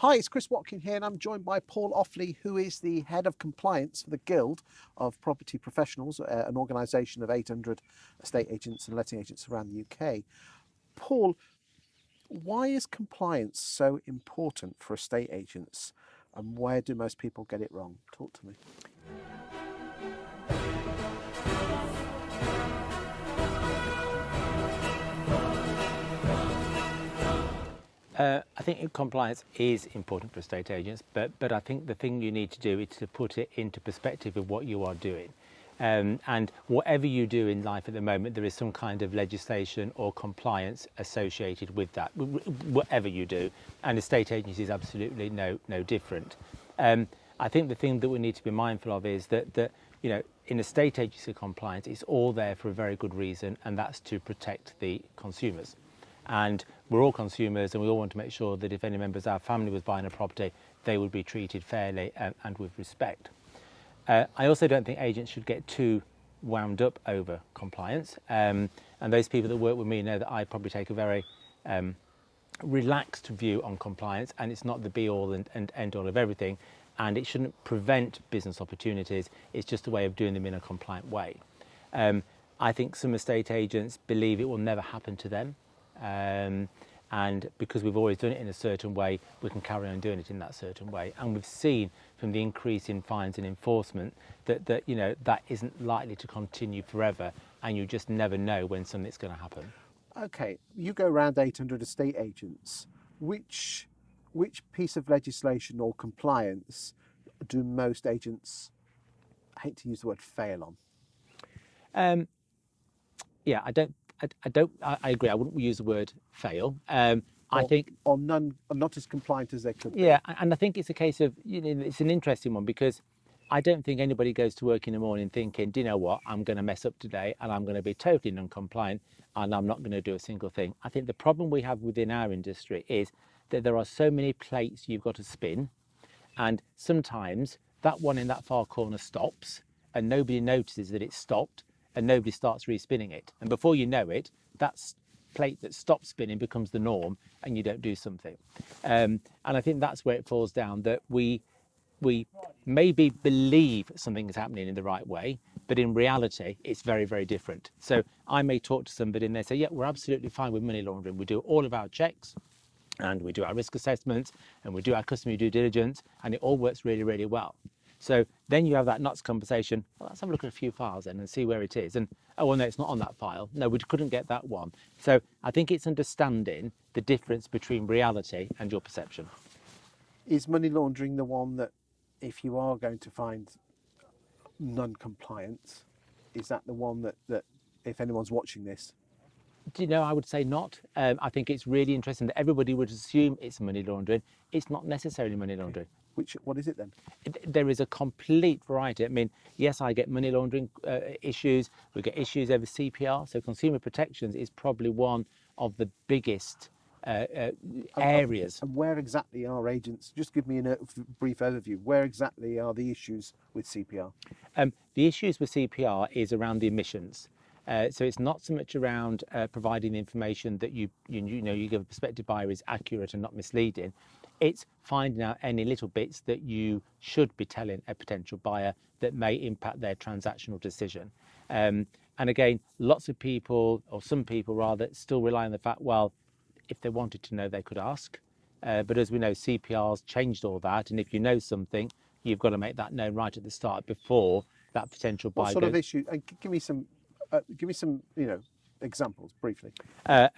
Hi, it's Chris Watkin here, and I'm joined by Paul Offley, who is the head of compliance for the Guild of Property Professionals, an organisation of 800 estate agents and letting agents around the UK. Paul, why is compliance so important for estate agents, and where do most people get it wrong? Talk to me. I think compliance is important for estate agents, but I think the thing you need to do is to put it into perspective of what you are doing. And whatever you do in life at the moment, there is some kind of legislation or compliance associated with that, whatever you do. And estate agency is absolutely no different. I think the thing that we need to be mindful of is that in estate agency compliance, it's all there for a very good reason, and that's to protect the consumers. And we're all consumers, and we all want to make sure that if any members of our family was buying a property, they would be treated fairly and with respect. I also don't think agents should get too wound up over compliance. And those people that work with me know that I probably take a very relaxed view on compliance, and it's not the be-all and end-all of everything, and it shouldn't prevent business opportunities. It's just a way of doing them in a compliant way. I think some estate agents believe it will never happen to them. And because we've always done it in a certain way, we can carry on doing it in that certain way. And we've seen from the increase in fines and enforcement that isn't likely to continue forever, and you just never know when something's going to happen. Okay, you go around 800 estate agents. Which piece of legislation or compliance do most agents, I hate to use the word, fail on? I agree. I wouldn't use the word fail. I think none are not as compliant as they could be. Yeah, and I think it's a case of, it's an interesting one, because I don't think anybody goes to work in the morning thinking, do you know what, I'm going to mess up today and I'm going to be totally non-compliant and I'm not going to do a single thing. I think the problem we have within our industry is that there are so many plates you've got to spin, and sometimes that one in that far corner stops and nobody notices that it's stopped, and nobody starts respinning it. And before you know it, that plate that stops spinning becomes the norm, and you don't do something. And I think that's where it falls down, that we maybe believe something is happening in the right way, but in reality, it's very, very different. So I may talk to somebody and they say, yeah, we're absolutely fine with money laundering. We do all of our checks, and we do our risk assessments, and we do our customer due diligence, and it all works really, really well. So then you have that nuts conversation, well, let's have a look at a few files then and see where it is. And, oh, well, no, it's not on that file. No, we couldn't get that one. So I think it's understanding the difference between reality and your perception. Is money laundering the one that, if you are going to find non-compliance, is that the one that if anyone's watching this? Do you know, I would say not. I think it's really interesting that everybody would assume it's money laundering. It's not necessarily money laundering. What is it then? There is a complete variety. I mean, yes, I get money laundering issues. We get issues over CPR. So consumer protections is probably one of the biggest areas. And where exactly are agents? Just give me a brief overview. Where exactly are the issues with CPR? The issues with CPR is around the emissions. So it's not so much around providing the information that you give a prospective buyer is accurate and not misleading. It's finding out any little bits that you should be telling a potential buyer that may impact their transactional decision. And again, lots of people, or some people rather, still rely on the fact, well, if they wanted to know, they could ask. But as we know, CPR's changed all that. And if you know something, you've got to make that known right at the start before that potential buyer goes. What sort of issue? And give me some examples briefly.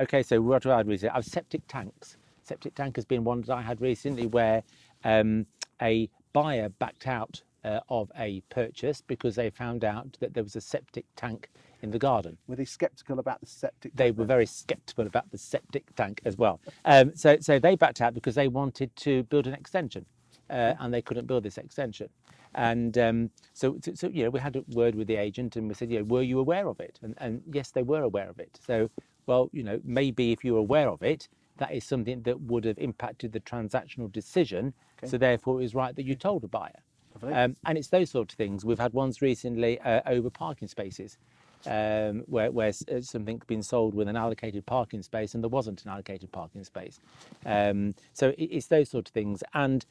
Okay, so what have I had recently? I've septic tanks. Septic tank has been one that I had recently where a buyer backed out of a purchase because they found out that there was a septic tank in the garden. Were they sceptical about the septic tank? They were very sceptical about the septic tank as well. So they backed out because they wanted to build an extension and they couldn't build this extension. And so we had a word with the agent and we said, were you aware of it? And yes, they were aware of it. So, well, maybe if you were aware of it, that is something that would have impacted the transactional decision. Okay. So therefore it was right that you told a buyer. And it's those sort of things. We've had ones recently over parking spaces. where something's been sold with an allocated parking space and there wasn't an allocated parking space. So it's those sort of things, and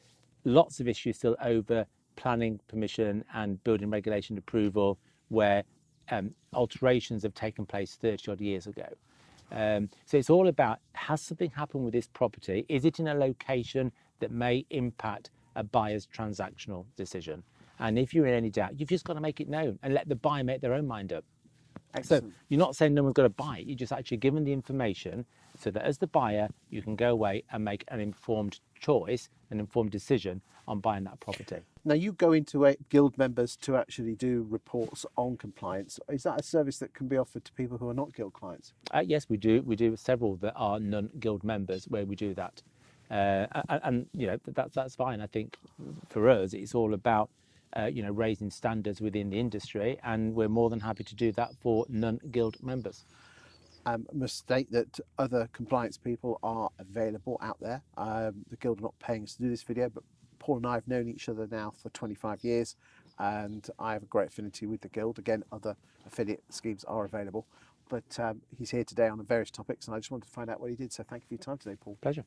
lots of issues still over planning permission and building regulation approval where alterations have taken place 30 odd years ago. So it's all about, has something happened with this property? Is it in a location that may impact a buyer's transactional decision? And if you're in any doubt, you've just got to make it known and let the buyer make their own mind up. Excellent. So you're not saying no one's got to buy it, you're just actually given the information so that as the buyer, you can go away and make an informed choice, an informed decision on buying that property. Now, you go into guild members to actually do reports on compliance. Is that a service that can be offered to people who are not guild clients? Yes, we do. We do several that are non-guild members where we do that. And you know, that's fine. I think for us, it's all about raising standards within the industry, and we're more than happy to do that for non-guild members. I must state that other compliance people are available out there. The guild are not paying us to do this video, but Paul and I have known each other now for 25 years, and I have a great affinity with the guild. Again, other affiliate schemes are available, but he's here today on various topics, and I just wanted to find out what he did. So thank you for your time today, Paul. Pleasure.